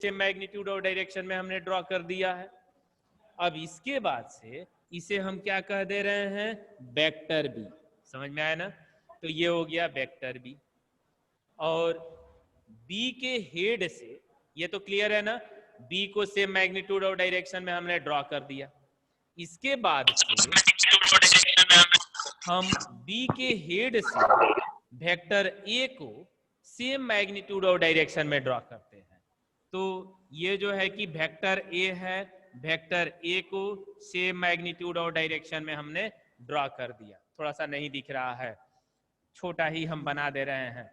Same magnitude और direction में हमने ड्रॉ कर दिया है। अब इसके बाद से इसे हम क्या कह दे रहे हैं, वेक्टर बी। समझ में आया ना? तो ये हो गया वेक्टर बी। और बी के हेड से, ये तो क्लियर है ना, बी को सेम मैग्नीट्यूड और डायरेक्शन में हमने ड्रॉ कर दिया। इसके बाद से हम बी के हेड से वेक्टर ए को सेम मैग्नीट्यूड और डायरेक्शन में ड्रॉ करते हैं। तो ये जो है कि वेक्टर ए है, वेक्टर ए को सेम मैग्नीट्यूड और डायरेक्शन में हमने ड्रॉ कर दिया। थोड़ा सा नहीं दिख रहा है, छोटा ही हम बना दे रहे हैं।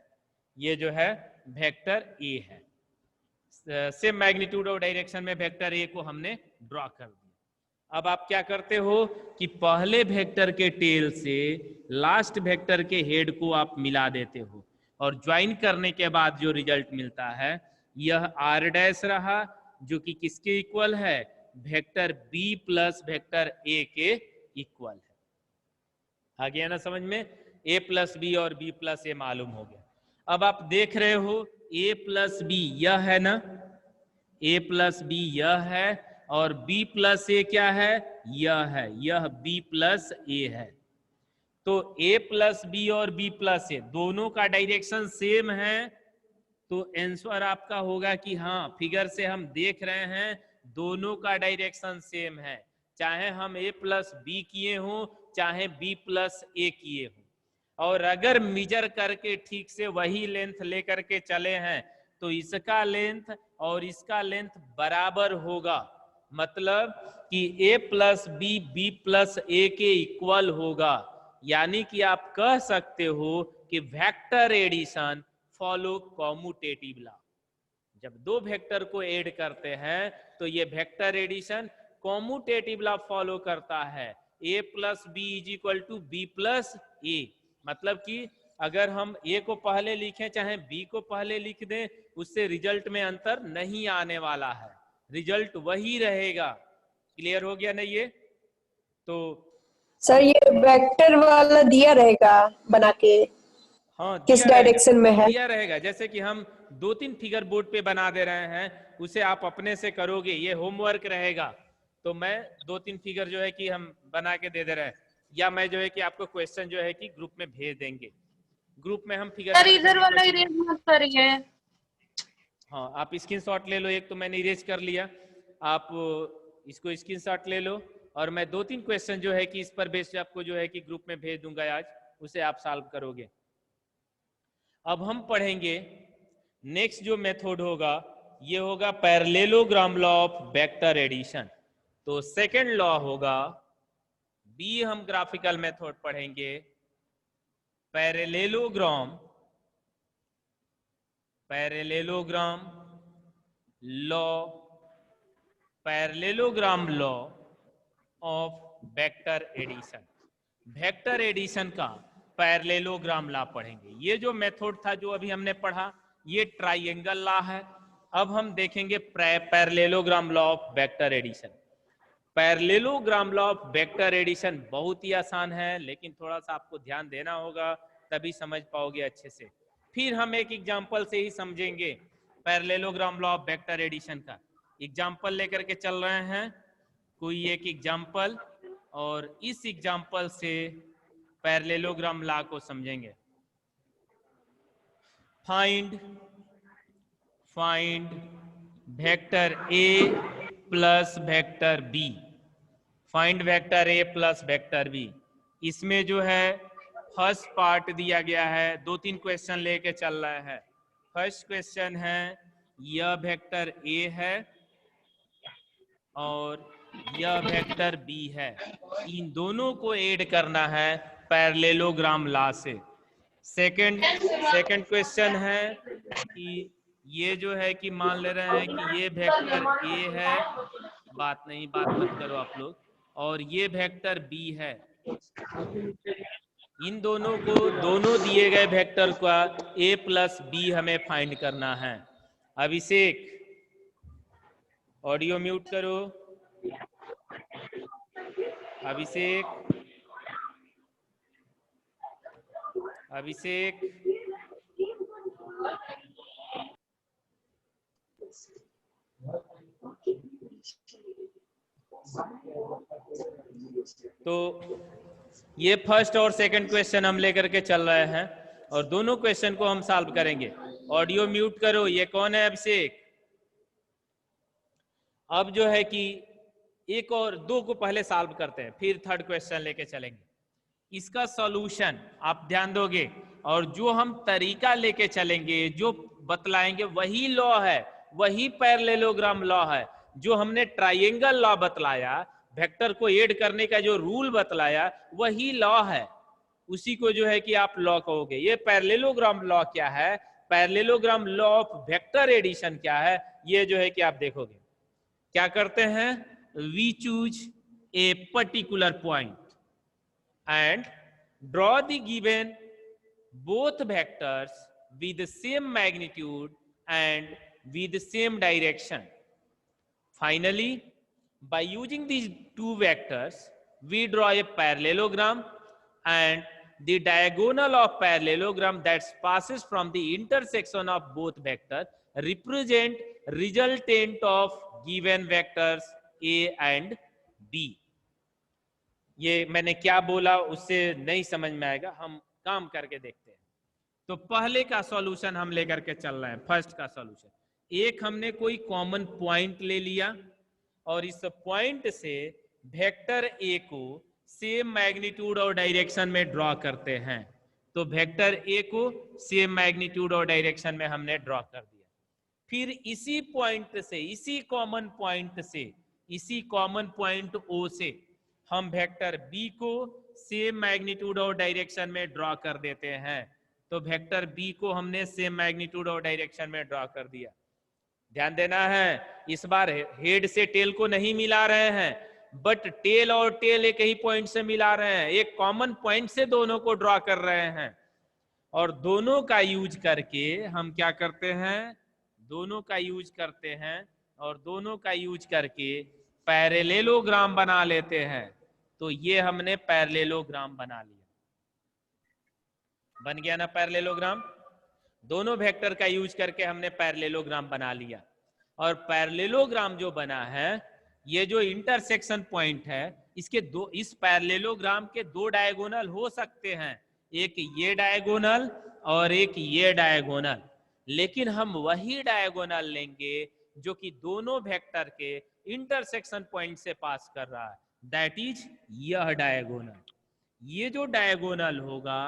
ये जो है वेक्टर ए है, सेम मैग्नीट्यूड और डायरेक्शन में वेक्टर ए को हमने ड्रॉ कर दिया। अब आप क्या करते हो कि पहले वेक्टर के टेल से लास्ट वेक्टर के हेड को आप मिला देते हो, और ज्वाइन करने के बाद जो रिजल्ट मिलता है यह आर डैश रहा, जो कि किसके इक्वल है, vector B plus vector A के इक्वल है। आ गया ना समझ में? ए प्लस बी और बी प्लस ए मालूम हो गया। अब आप देख रहे हो ए प्लस बी यह है ना, ए प्लस बी यह है, और बी प्लस ए क्या है, यह है, यह बी प्लस ए है। तो ए प्लस बी और बी प्लस ए दोनों का डायरेक्शन सेम है, तो आंसर आपका होगा कि हाँ, फिगर से हम देख रहे हैं दोनों का डायरेक्शन सेम है, चाहे हम ए प्लस बी किए हों चाहे बी प्लस ए किए हों। और अगर मेजर करके ठीक से वही लेंथ लेकर के चले हैं तो इसका लेंथ और इसका लेंथ बराबर होगा, मतलब कि A plus B B plus ए के इक्वल होगा। यानी कि आप कह सकते हो कि vector addition follow commutative law. जब दो वेक्टर को ऐड करते हैं तो ये vector addition commutative law follow करता है। A plus B is equal to B plus A, मतलब कि अगर हम ए को पहले लिखें चाहे बी को पहले लिख दें, उससे रिजल्ट में अंतर नहीं आने वाला है, रिजल्ट वही रहेगा। क्लियर हो गया ना ये? तो सर ये वेक्टर वाला दिया रहेगा बना के, हाँ, किस डायरेक्शन में है? दिया रहेगा। जैसे कि हम 2-3 फिगर बोर्ड पे बना दे रहे हैं, उसे आप अपने से करोगे, ये होमवर्क रहेगा। तो मैं 2-3 फिगर जो है कि हम बना के दे दे रहे हैं, या मैं जो है कि आपको क्वेश्चन जो है कि ग्रुप में भेज देंगे, ग्रुप में हम फिगर सर इधर वाला इरेज मत करिए। हाँ, आप स्क्रीनशॉट ले लो, एक तो मैंने इरेज कर लिया, आप इसको स्क्रीनशॉट ले लो, और मैं 2-3 क्वेश्चन जो है कि इस पर बेस्ड आपको जो है कि ग्रुप में भेज दूंगा आज, उसे आप सॉल्व करोगे। अब हम पढ़ेंगे नेक्स्ट जो मेथड होगा, ये होगा parallelogram law of vector addition. तो सेकंड लॉ होगा, बी हम ग्राफिकल मेथड पढ़ेंगे, parallelogram law of vector addition. Vector addition का पैरेललोग्राम लॉ पढ़ेंगे। ये जो मेथड था जो अभी हमने पढ़ा, ये ट्राइंगल लॉ है। अब हम देखेंगे parallelogram law of vector addition. Parallelogram law of vector addition बहुत ही आसान है, लेकिन थोड़ा सा आपको ध्यान देना होगा, तभी समझ पाओगे अच्छे से। फिर हम एक एग्जांपल से ही समझेंगे parallelogram law of vector addition का। एग्जांपल लेकर के चल रहे हैं, कोई एक एग्जांपल, और इस एग्जांपल से पैरेललोग्राम लॉ को समझेंगे। Find vector A plus vector B. Find vector A plus vector B. इसमें जो है फर्स्ट पार्ट दिया गया है, 2-3 क्वेश्चन लेके चल रहे हैं। फर्स्ट क्वेश्चन है, यह वेक्टर ए है और यह वेक्टर बी है, इन दोनों को ऐड करना है पैरेललोग्राम लॉ से। सेकंड क्वेश्चन है कि ये जो है कि मान ले रहे हैं कि ये वेक्टर ए है, बात मत करो आप लोग, और ये वेक्टर बी है। इन दोनों को, दोनों दिए गए वेक्टर का ए प्लस बी हमें फाइंड करना है। अभिषेक, ऑडियो म्यूट करो। अभिषेक, तो ये फर्स्ट और सेकंड क्वेश्चन हम लेकर के चल रहे हैं और दोनों क्वेश्चन को हम सॉल्व करेंगे। ऑडियो म्यूट करो। ये कौन है? अभिषेक। अब जो है कि एक और दो को पहले सॉल्व करते हैं, फिर थर्ड क्वेश्चन लेके चलेंगे। इसका सॉल्यूशन आप ध्यान दोगे और जो हम तरीका लेके चलेंगे, जो बतलाएंगे, वही लॉ है, वही पैरेललोग्राम लॉ है। जो हमने ट्राइंगल लॉ बतलाया, वेक्टर को ऐड करने का जो रूल बतलाया, वही लॉ है। उसी को जो है कि आप लॉ कहोगे। ये पैरेललोग्राम लॉ क्या है, parallelogram law of vector addition क्या है, ये जो है कि आप देखोगे। क्या करते हैं? We choose a particular point and draw the given both vectors with the same magnitude and with the same direction. Finally, by using these two vectors, we draw a parallelogram, and the diagonal of parallelogram that passes from the intersection of both vectors represent resultant of given vectors A and B. ये मैंने क्या बोला उससे नहीं समझ में आएगा, हम काम करके देखते हैं। तो पहले का सॉल्यूशन हम लेकर के चल रहे हैं। फर्स्ट का सॉल्यूशन, एक हमने कोई कॉमन पॉइंट ले लिया और इस पॉइंट से वेक्टर ए को सेम मैग्नीट्यूड और डायरेक्शन में ड्रॉ करते हैं। तो वेक्टर ए को सेम मैग्नीट्यूड और डायरेक्शन में हमने ड्रॉ कर दिया। फिर इसी पॉइंट से, इसी कॉमन पॉइंट से, इसी कॉमन पॉइंट ओ से हम वेक्टर बी को सेम मैग्नीट्यूड और डायरेक्शन में ड्रॉ कर देते हैं। तो वेक्टर बी को हमने सेम मैग्नीट्यूड और डायरेक्शन में ड्रॉ कर दिया। ध्यान देना है, इस बार हेड से टेल को नहीं मिला रहे हैं, बट टेल और टेल एक ही पॉइंट से मिला रहे हैं। एक कॉमन पॉइंट से दोनों को ड्रॉ कर रहे हैं और दोनों का यूज करके हम क्या करते हैं? दोनों का यूज करते हैं और दोनों का यूज करके पैरेललोग्राम बना लेते हैं। तो ये हमने पैरेललोग्राम बना लिया। बन गया ना पैरेललोग्राम? दोनों वेक्टर का यूज करके हमने पैरेललोग्राम बना लिया। और पैरेललोग्राम जो बना है, ये जो इंटरसेक्शन पॉइंट है, इसके दो, इस पैरेललोग्राम के दो डायगोनल हो सकते हैं, एक ये डायगोनल और एक ये डायगोनल। लेकिन हम वही डायगोनल लेंगे जो कि दोनों वेक्टर के इंटरसेक्शन पॉइंट से पास कर रहा है, दैट इज यह डायगोनल। ये जो डायगोनल होगा,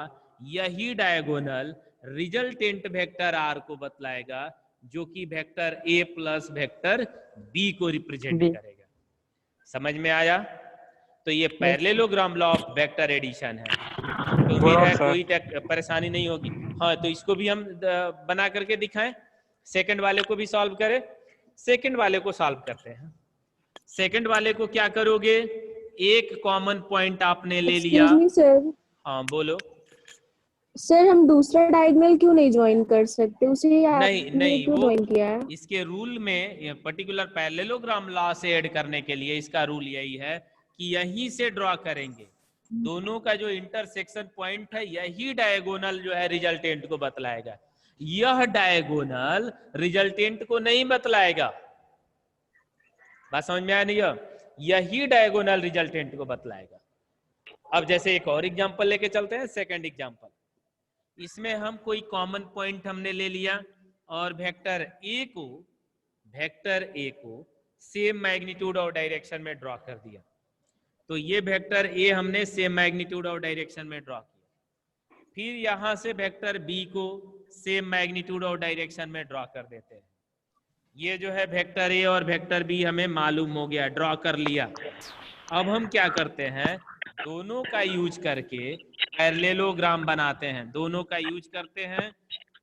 यही डायगोनल रिजल्टेंट वेक्टर आर को बतलाएगा, जो कि vector A plus vector B को रिप्रेजेंट करेगा। समझ में आया? तो ये parallelogram law of vector addition है। तो उम्मीद है कोई परेशानी नहीं होगी। हाँ, तो इसको भी हम बना करके दिखाएं, सेकंड वाले को भी सॉल्व करें। सेकंड वाले को सॉल्व करते हैं। सेकंड वाले को क्या करोगे? एक कॉमन पॉइंट आपने ले लिया। सर, हाँ बोलो। सर हम दूसरा डायगोनल क्यों नहीं ज्वाइन कर सकते? उसे नहीं क्यों ज्वाइन किया है? इसके रूल में पर्टिकुलर पैरेललोग्राम लॉ से ऐड करने के लिए इसका रूल यही है कि यहीं से ड्रॉ करेंगे। दोनों का जो इंटरसेक्शन पॉइंट है, यही डायगोनल जो है रिजल्टेंट को बतलाएगा। यह डायगोनल रिजल्टेंट को नहीं बतलाएगा। बात समझ में आया नहीं? यही डायगोनल रिजल्टेंट को बतलाएगा। अब जैसे एक और एग्जांपल लेके चलते हैं, सेकंड एग्जांपल। इसमें हम कोई कॉमन पॉइंट हमने ले लिया और वेक्टर ए को सेम मैग्नीट्यूड और डायरेक्शन में ड्रॉ कर दिया। तो ये वेक्टर ए हमने सेम मैग्नीट्यूड और डायरेक्शन में ड्रॉ किया। फिर यहां से वेक्टर बी को सेम मैग्नीट्यूड और डायरेक्शन में ड्रॉ कर देते हैं। ये जो है वेक्टर ए और वेक्टर बी हमें मालूम हो गया, ड्रॉ कर लिया। अब हम क्या करते हैं? दोनों का यूज करके पैरेललोग्राम बनाते हैं। दोनों का यूज करते हैं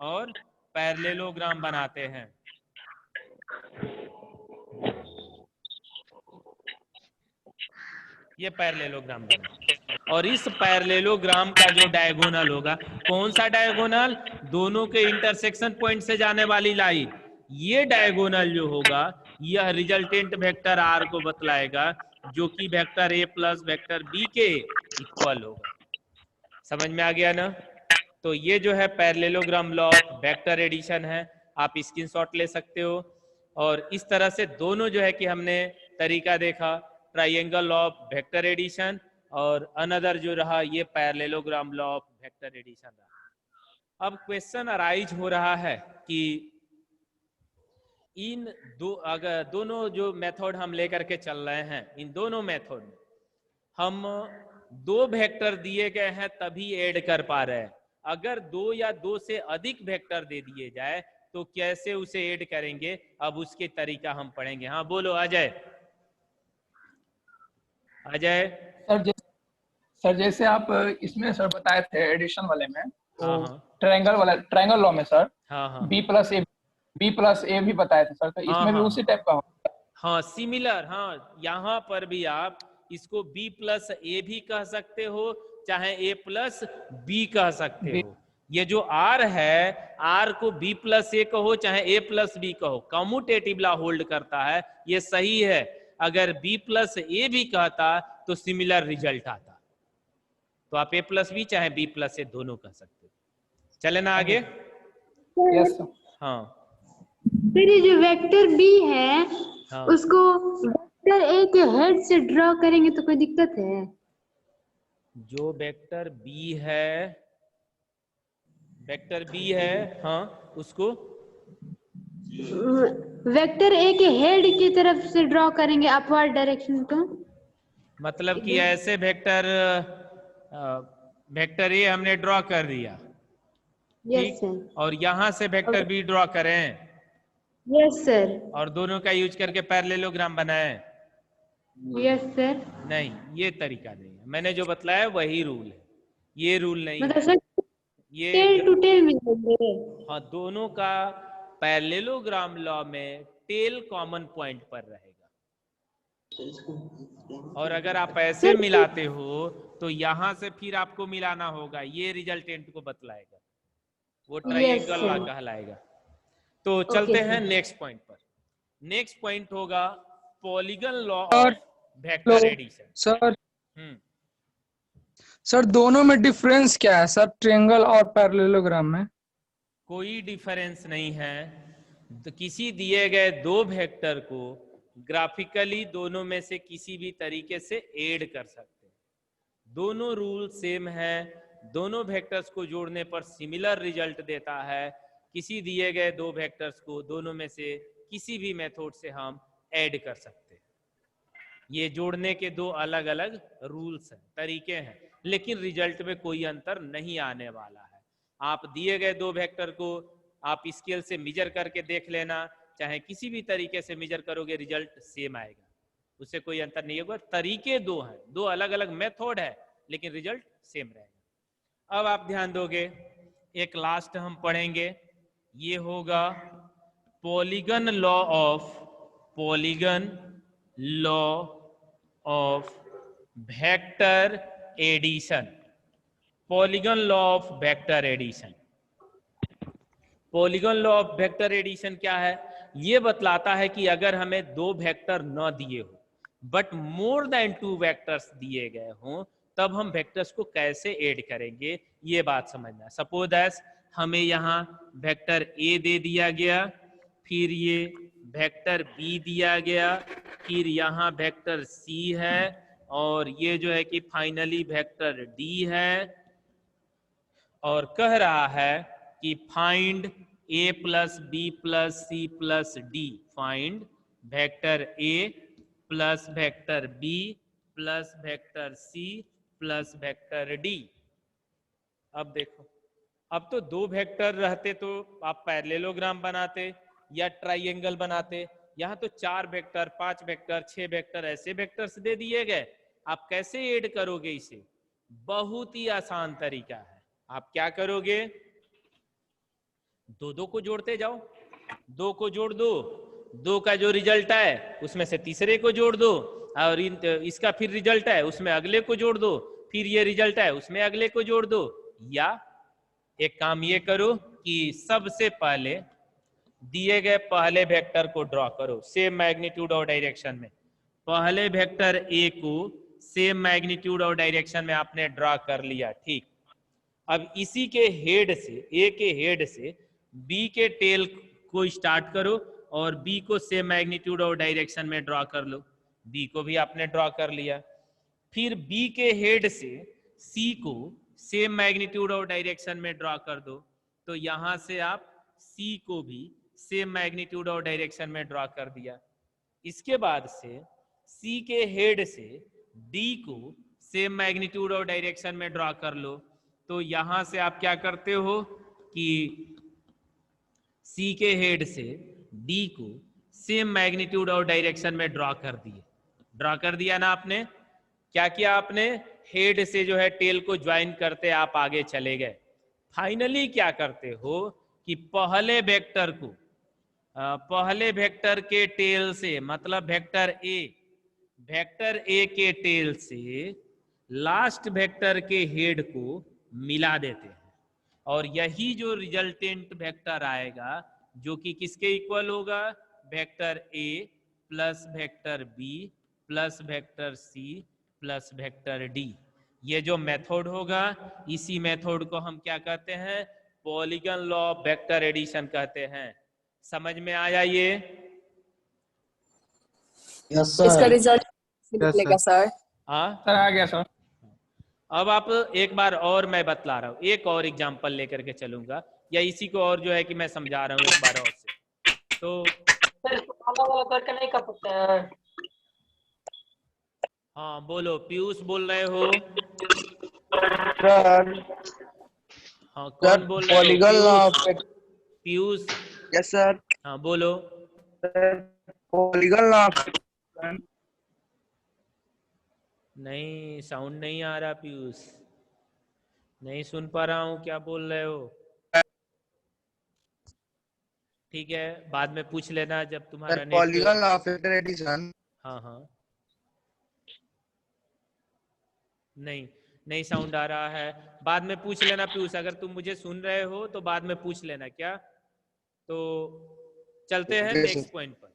और पैरेललोग्राम बनाते हैं। ये पैरेललोग्राम बना और इस पैरेललोग्राम का जो डायगोनल होगा, कौन सा डायगोनल? दोनों के इंटरसेक्शन पॉइंट से जाने वाली लाइन। ये डायगोनल जो होगा, यह रिजल्टेंट वेक्टर आर को बतलाएगा, जो कि vector A plus vector B के इक्वल होगा। समझ में आ गया ना? तो ये जो है parallelogram law of vector addition है। आप स्क्रीनशॉट ले सकते हो। और इस तरह से दोनों जो है कि हमने तरीका देखा, triangle law of vector addition और अनदर जो रहा ये parallelogram law of vector addition रहा। अब क्वेश्चन अराइज हो रहा है कि इन अगर दोनों जो मेथड हम लेकर के चल रहे हैं, इन दोनों मेथड में हम दो वेक्टर दिए गए हैं तभी ऐड कर पा रहे हैं। अगर दो या दो से अधिक वेक्टर दे दिए जाए तो कैसे उसे ऐड करेंगे, अब उसके तरीका हम पढ़ेंगे। हाँ बोलो अजय। अजय सर जैसे आप इसमें सर बताए थे एडिशन वाले में, हाँ हाँ ट्रायंगल लॉ में सर हाँ हाँ बी प्लस ए भी बताए थे सर, तो हाँ इसमें भी हाँ उसी टाइप का होगा। हाँ सिमिलर। हाँ यहाँ पर भी आप इसको b प्लस ए भी कह सकते हो, चाहे a प्लस बी कह सकते हो। ये जो r है, r को b प्लस ए कहो चाहे a प्लस बी कहो, कम्यूटेटिव ला होल्ड करता है, ये सही है। अगर b प्लस ए भी कहता तो सिमिलर रिजल्ट आता, तो आप a प्लस बी चाहे b प्लस ए दोनों कह सकते हो। चले ना आगे। Yes sir. हाँ फिर ये जो वेक्टर बी है हाँ उसको वेक्टर ए के हेड से ड्रॉ करेंगे तो कोई दिक्कत है? जो वेक्टर बी है, वेक्टर बी है, हाँ उसको वेक्टर ए के हेड की तरफ से ड्रॉ करेंगे अपवर्ड डायरेक्शन को। मतलब कि ऐसे वेक्टर वेक्टर ए हमने ड्रॉ कर दिया, यस सर। और यहां से वेक्टर बी ड्रॉ करें यस सर। और दोनों का यूज करके पैरेललोग्राम बनाएं। Yes sir. नहीं, ये तरीका नहीं है। मैंने जो बतलाया वही रूल है, ये रूल नहीं मतलब है। सर ये टेल टू टेल मिलेंगे। हाँ, दोनों का पैरेललोग्राम लॉ में टेल कॉमन पॉइंट पर रहेगा। और अगर आप ऐसे मिलाते हो तो यहां से फिर आपको मिलाना होगा, ये रिजल्टेंट को बतलाएगा, वो ट्रायंगल लॉ कहलाएगा। तो चलते हैं नेक्स्ट पॉइंट पर। नेक्स्ट पॉइंट होगा polygon law of vector addition. Sir दोनों में डिफरेंस क्या है सर, ट्रायंगल और पैरेललोग्राम में? कोई डिफरेंस नहीं है। तो किसी दिए गए दो वेक्टर को ग्राफिकली दोनों में से किसी भी तरीके से ऐड कर सकते हैं। दोनों रूल सेम है, दोनों वेक्टर्स को जोड़ने पर सिमिलर रिजल्ट देता है। किसी दिए गए दो वेक्टर्स को दोनों में से किसी भी मेथड से हम ऐड कर सकते हैं। ये जोड़ने के दो अलग अलग रूल्स हैं, तरीके हैं, लेकिन रिजल्ट में कोई अंतर नहीं आने वाला है। आप दिए गए दो वेक्टर को आप स्केल से मेजर करके देख लेना, चाहे किसी भी तरीके से मेजर करोगे रिजल्ट सेम आएगा, उससे कोई अंतर नहीं होगा। तरीके दो हैं, दो अलग अलग मेथड है, लेकिन रिजल्ट सेम रहेगा। अब आप ध्यान दोगे, एक लास्ट हम पढ़ेंगे, ये होगा polygon law of vector addition. Polygon law of vector addition. Polygon law of vector addition क्या है? ये बतलाता है कि अगर हमें दो वेक्टर न दिए हो but more than two vectors दिए गए हों, तब हम वेक्टर्स को कैसे ऐड करेंगे, ये बात समझना। सपोज एज हमें यहाँ वेक्टर ए दे दिया गया, फिर ये वेक्टर बी दिया गया, फिर यहाँ वेक्टर सी है, और ये जो है कि फाइनली वेक्टर डी है, और कह रहा है कि find A plus B plus C plus D. Find vector A plus vector B plus vector C plus vector D. अब देखो, अब तो दो वेक्टर रहते तो आप पैरेललोग्राम बनाते या ट्राइंगल बनाते। यहाँ तो 4 वेक्टर, 5 वेक्टर, 6 वेक्टर, ऐसे वेक्टर्स दे दिए गए। आप कैसे ऐड करोगे इसे? बहुत ही आसान तरीका है। आप क्या करोगे, दो को जोड़ते जाओ, 2 को जोड़ दो, 2 का जो रिजल्ट है उसमें से तीसरे को जोड़ दो, और इसका फिर रिजल्ट है उसमें अगले को जोड़ दो, फिर ये रिजल्ट है उसमें अगले को जोड़ दो। या एक काम ये करो कि सबसे पहले दिए गए पहले वेक्टर को ड्रॉ करो सेम मैग्नीट्यूड और डायरेक्शन में। पहले वेक्टर ए को सेम मैग्नीट्यूड और डायरेक्शन में आपने ड्रॉ कर लिया, ठीक। अब इसी के हेड से, ए के हेड से बी के टेल को स्टार्ट करो और बी को सेम मैग्नीट्यूड और डायरेक्शन में ड्रॉ कर लो। बी को भी आपने ड्रॉ कर लिया। फिर बी के हेड से सी को सेम मैग्नीट्यूड और डायरेक्शन में ड्रॉ कर दो। तो यहां से आप सी को भी सेम मैग्नीट्यूड और डायरेक्शन में ड्रॉ कर दिया। इसके बाद से सी के हेड से डी को सेम मैग्नीट्यूड और डायरेक्शन में ड्रॉ कर लो। तो यहां से आप क्या करते हो कि सी के हेड से डी को सेम मैग्नीट्यूड और डायरेक्शन में ड्रॉ कर दिए। ड्रॉ कर दिया ना आपने। क्या किया आपने, हेड से जो है टेल को ज्वाइन करते आप आगे चले गए। फाइनली क्या करते हो कि पहले वेक्टर के टेल से, मतलब वेक्टर ए के टेल से लास्ट वेक्टर के हेड को मिला देते हैं, और यही जो रिजल्टेंट वेक्टर आएगा जो कि किसके इक्वल होगा, vector A plus vector B plus vector C plus vector D. ये जो मेथड होगा, इसी मेथड को हम क्या कहते हैं, polygon law of vector addition कहते हैं। समझ में आया ये? यस इसका सर। रिजल्ट निकलेगा सर? हाँ सर आ गया सर। अब आप एक बार और मैं बतला रहा हूँ, एक और एग्जांपल लेकर के चलूंगा, या इसी को और जो है कि मैं समझा रहा हूँ एक बार और से। तो करके नहीं कर सकते हैं। हाँ बोलो, पीयूष बोल रहे हो? सर हाँ कौन बोल रहे पॉलीगन लॉ हो? ऑफ पीयूष? Yes sir. हाँ बोलो। पॉलीगन लॉ ऑफ नहीं, साउंड नहीं आ रहा पीयूष, नहीं सुन पा रहा हूँ क्या बोल रहे हो। ठीक है, बाद में पूछ लेना जब तुम्हारा net. Polygon law of vector addition. हाँ हाँ, नहीं साउंड आ रहा है, बाद में पूछ लेना पीयूष। अगर तुम मुझे सुन रहे हो तो बाद में पूछ लेना क्या। तो चलते हैं नेक्स्ट पॉइंट पर,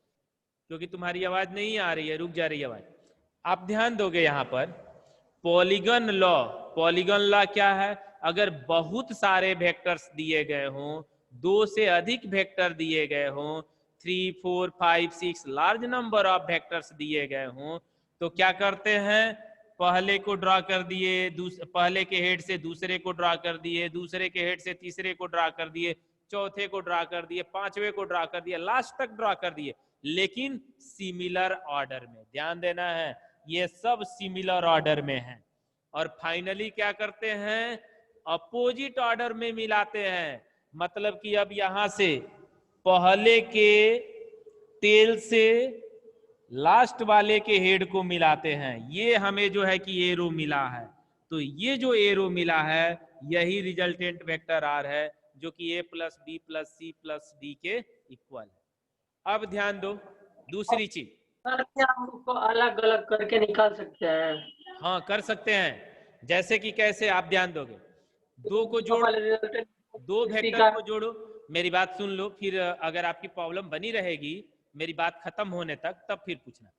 क्योंकि तुम्हारी आवाज नहीं आ रही है, रुक जा रही है आवाज। आप ध्यान दोगे यहाँ पर पॉलीगन लॉ क्या है, अगर बहुत सारे वेक्टर्स दिए गए हों, 2 से अधिक वेक्टर दिए गए हों, 3, 4, 5, 6 लार्ज नंबर ऑफ वेक्टर्स दिए गए हों, तो क्या करते हैं, पहले को ड्रॉ कर दिए, पहले के हेड से दूसरे को ड्रॉ कर दिए, दूसरे के हेड से तीसरे को ड्रॉ कर दिए, चौथे को ड्रॉ कर दिए, पांचवे को ड्रॉ कर दिया, लास्ट तक ड्रॉ कर दिए, लेकिन सिमिलर ऑर्डर में। ध्यान देना है, ये सब सिमिलर ऑर्डर में है। और फाइनली क्या करते हैं, अपोजिट ऑर्डर में मिलाते हैं। मतलब कि अब यहां से पहले के टेल से लास्ट वाले के हेड को मिलाते हैं। ये हमें जो है कि एरो मिला है, तो ये जो एरो मिला है यही रिजल्टेंट वेक्टर आर है, जो कि A plus B plus C plus D के इक्वल है। अब ध्यान दो दूसरी चीज, सर क्या हम उसको अलग अलग करके निकाल सकते हैं? हाँ कर सकते हैं। जैसे कि कैसे, आप ध्यान दोगे, 2 को जोड़ो, 2 वेक्टर को जोड़ो। मेरी बात सुन लो, फिर अगर आपकी प्रॉब्लम बनी रहेगी मेरी बात खत्म होने तक, तब फिर पूछना।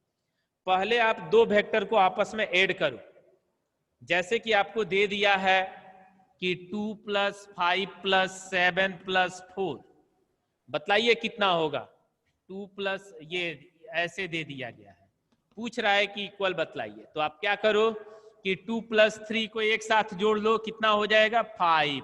पहले आप 2 वेक्टर को आपस में ऐड करो। जैसे कि आपको दे दिया है कि 2 + 5 + 7 + 4, बतलाइए कितना होगा। 2 प्लस ये ऐसे दे दिया गया है, पूछ रहा है कि इक्वल बतलाइए। तो आप क्या करो कि 2 + 3 को एक साथ जोड़ लो, कितना हो जाएगा 5,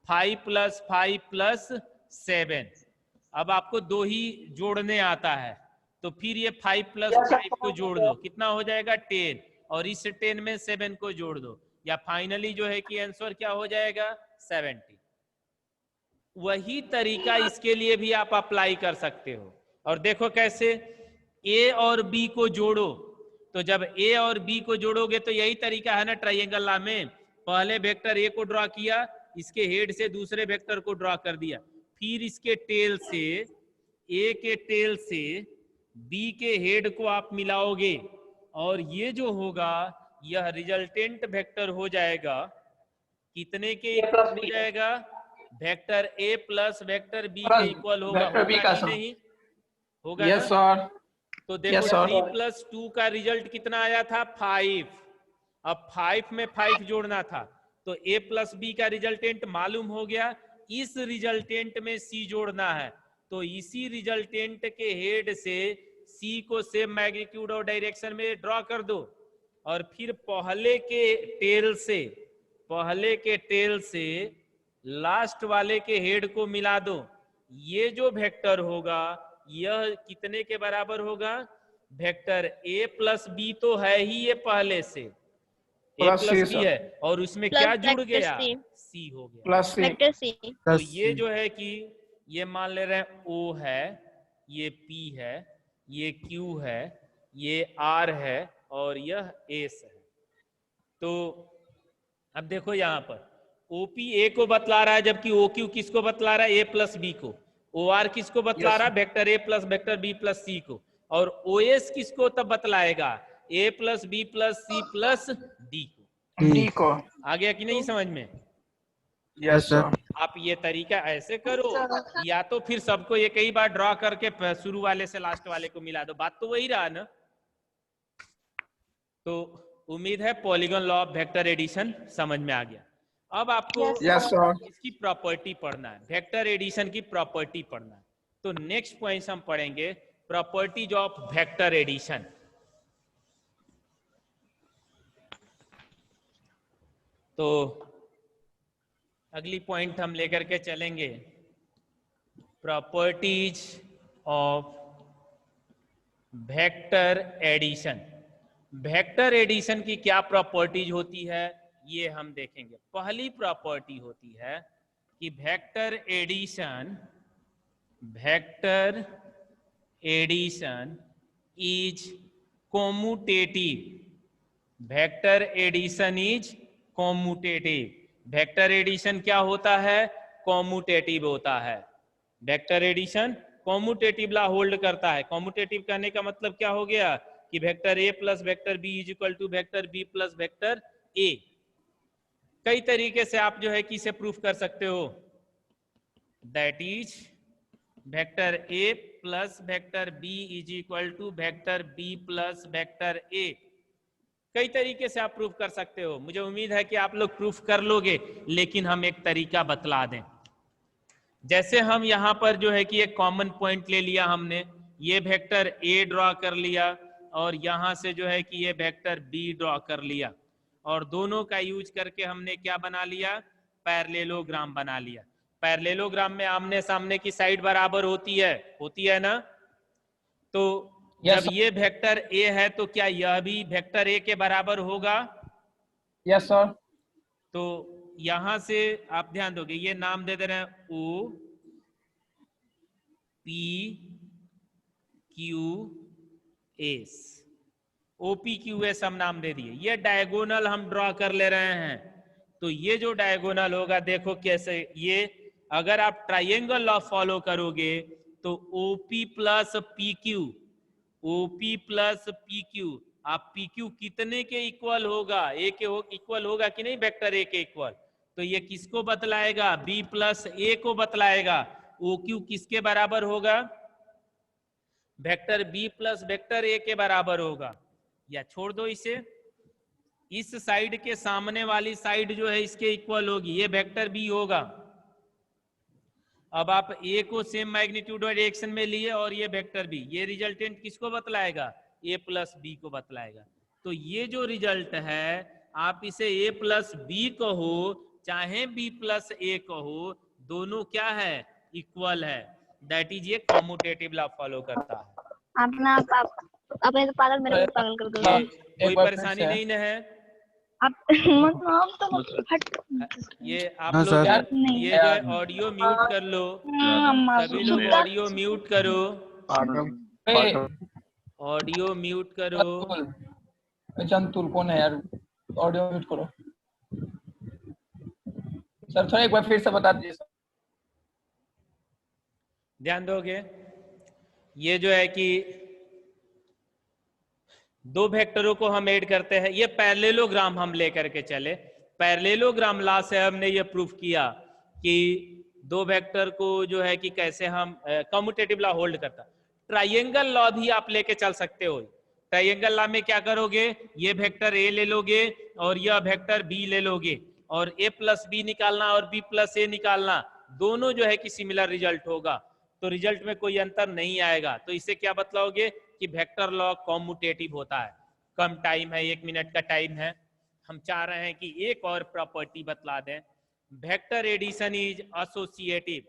5 + 5 + 7। अब आपको 2 ही जोड़ने आता है, तो फिर ये 5 + 5 को जोड़ दो, कितना हो जाएगा 10, और इस 10 में 7 को जोड़ दो, या फाइनली जो है कि आंसर क्या हो जाएगा 70। वही तरीका इसके लिए भी आप अप्लाई कर सकते हो। और देखो कैसे, ए और बी को जोड़ो, तो जब ए और बी को जोड़ोगे तो यही तरीका है ना ट्रायंगल लॉ में, पहले वेक्टर ए को ड्रॉ किया, इसके हेड से दूसरे वेक्टर को ड्रॉ कर दिया, फिर इसके टेल से, ए के टेल से बी के हेड को आप मिलाओगे, और ये जो होगा यह रिजल्टेंट वेक्टर हो जाएगा, कितने के इक्वल हो जाएगा, vector A plus vector B के इक्वल होगा। वेक्टर बी का नहीं होगा? Yes sir. तो देखो Yes, sir. 3 + 2 का रिजल्ट कितना आया था 5। अब 5 में 5 जोड़ना था, तो a + b का रिजल्टेंट मालूम हो गया। इस रिजल्टेंट में c जोड़ना है, तो इसी रिजल्टेंट के हेड से सी को सेम मैग्नीट्यूड और डायरेक्शन में ड्रॉ कर दो, और फिर पहले के टेल से लास्ट वाले के हेड को मिला दो। ये जो वेक्टर होगा यह कितने के बराबर होगा? वेक्टर a प्लस बी तो है ही ये पहले से, a प्लस बी है, और उसमें क्या जुड़ गया? c हो गया, प्लस वेक्टर सी। तो ये जो है कि ये मान ले रहे हैं o है, ये p है, ये q है, ये r है, और यह s है। तो अब देखो यहाँ पर OP A को बतला रहा है, जबकि OQ किसको बतला रहा है? A प्लस बी को। OR किसको बतला रहा है? Vector A plus vector B plus C को। और OS किसको तब बतलाएगा? A plus B plus C plus D को। डी को। आ गया कि नहीं समझ में? Yes sir. आप ये तरीका ऐसे करो, या तो फिर सबको ये कई बार ड्रॉ करके शुरू वाले से लास्ट वाले को मिला दो, बात तो वही रहा ना। तो उम्मीद है polygon law of vector addition समझ में आ गया। अब आपको इसकी प्रॉपर्टी पढ़ना है, वेक्टर एडिशन की प्रॉपर्टी पढ़ना है। तो नेक्स्ट पॉइंट हम पढ़ेंगे प्रॉपर्टीज ऑफ वेक्टर एडिशन। तो अगली पॉइंट हम लेकर के चलेंगे properties of vector addition. Vector addition की क्या प्रॉपर्टीज होती है ये हम देखेंगे। पहली प्रॉपर्टी होती है कि vector addition is commutative. Vector addition is commutative. Vector addition क्या होता है? कॉम्यूटेटिव होता है। Vector addition commutative law hold करता है। कॉम्यूटेटिव कहने का मतलब क्या हो गया कि vector A plus vector B is equal to vector B plus vector A। कई तरीके से आप जो है कि इसे प्रूफ कर सकते हो। That is vector A plus vector B is equal to vector B plus vector A। कई तरीके से आप प्रूफ कर सकते हो। मुझे उम्मीद है कि आप लोग प्रूफ कर लोगे, लेकिन हम एक तरीका बतला दें। जैसे हम यहाँ पर जो है कि एक कॉमन पॉइंट ले लिया हमने, ये वेक्टर A ड्रॉ कर लिया और यहाँ से जो है कि ये वेक्टर B ड्रॉ कर लिया, और दोनों का यूज करके हमने क्या बना लिया? पैरेललोग्राम बना लिया। पैरेललोग्राम में आमने सामने की साइड बराबर होती है ना। तो जब ये वेक्टर A है तो क्या यह भी वेक्टर A के बराबर होगा? Yes sir. तो यहां से आप ध्यान दोगे, ये नाम दे दे रहे हैं O P Q S। OPQS हम नाम दे दिए। ये डायगोनल हम ड्रॉ कर ले रहे हैं। तो ये जो डायगोनल होगा देखो कैसे, ये अगर आप ट्राइंगल लॉ फॉलो करोगे तो OP प्लस PQ, आप PQ कितने के इक्वल होगा? A के इक्वल होगा कि नहीं? वेक्टर A के इक्वल। तो ये किसको बतलाएगा? B प्लस A को बतलाएगा। OQ किसके बराबर होगा? Vector B plus vector A के बराबर होगा। या छोड़ दो इसे, इस साइड के सामने वाली साइड जो है इसके इक्वल होगी, ये वेक्टर B होगा। अब आप A को सेम मैग्नीट्यूड और डायरेक्शन में लिए और ये वेक्टर B, ये रिजल्टेंट किसको बतलाएगा? A प्लस B को बतलाएगा। तो ये जो रिजल्ट है आप इसे A प्लस B कहो चाहे B प्लस A कहो, दोनों क्या है? इक्वल है। दैट इज ये कॉम्यूटेटिव लॉ फॉलो करता है। आप ऐसे पागल, मेरे को पागल कर दो। कोई परेशानी नहीं न है? आप मतलब तो हट। ये आप लोग ये जो ऑडियो म्यूट कर लो, सभी लोग ऑडियो म्यूट करो, ऑडियो म्यूट करो। जंतुल कौन है यार? ऑडियो म्यूट करो सर। थोड़ा एक बार फिर से बता दीजिए सर। ध्यान दोगे, ये जो है कि दो वेक्टरों को हम ऐड करते हैं। ये पैरेललोग्राम हम लेकर के चले। पैरेललोग्राम लॉ से हमने ये प्रूफ किया कि दो वेक्टर को जो है कि कैसे हम कम्यूटेटिव लॉ होल्ड करता। ट्राइंगल लॉ भी आप लेके चल सकते हो। ट्राइंगल लॉ में क्या करोगे? ये वेक्टर A ले लोगे और यह वेक्टर B ले लोगे, और A प्लस B निकालना और B प्लस A निकालना, दोनों जो है कि सिमिलर रिजल्ट होगा। तो रिजल्ट में कोई अंतर नहीं आएगा। तो इससे क्या बतलाओगे कि वेक्टर लॉ कॉम्यूटेटिव होता है। कम टाइम है, 1 मिनट का टाइम है, हम चाह रहे हैं कि एक और प्रॉपर्टी बतला दें। Vector addition is associative.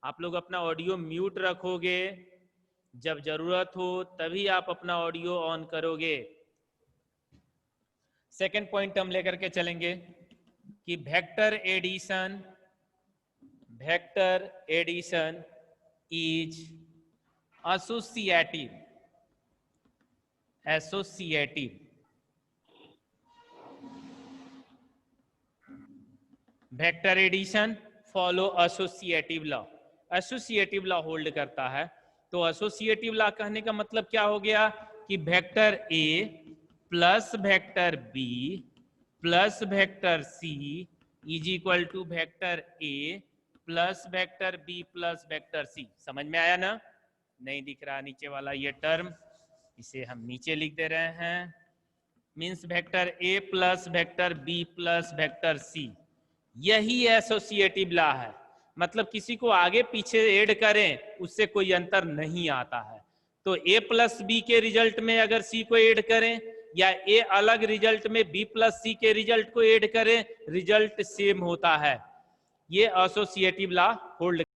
आप लोग अपना ऑडियो म्यूट रखोगे, जब जरूरत हो तभी आप अपना ऑडियो ऑन करोगे। सेकंड पॉइंट हम लेकर के चलेंगे कि vector addition is associative. Vector addition follow associative law. Associative law hold करता है। तो एसोसिएटिव लॉ कहने का मतलब क्या हो गया कि vector A plus vector B plus vector C is equal to vector A plus vector B plus vector C. समझ में आया ना? नहीं दिख रहा नीचे वाला ये टर्म, इसे हम नीचे लिख दे रहे हैं। Means vector A plus vector B plus vector C, यही एसोसिएटिव लॉ है। मतलब किसी को आगे पीछे ऐड करें उससे कोई अंतर नहीं आता है। तो ए प्लस बी के रिजल्ट में अगर सी को ऐड करें या ए अलग रिजल्ट में बी प्लस सी के रिजल्ट को ऐड करें, रिजल्ट सेम होता है। ये एसोसिएटिव लॉ होल्ड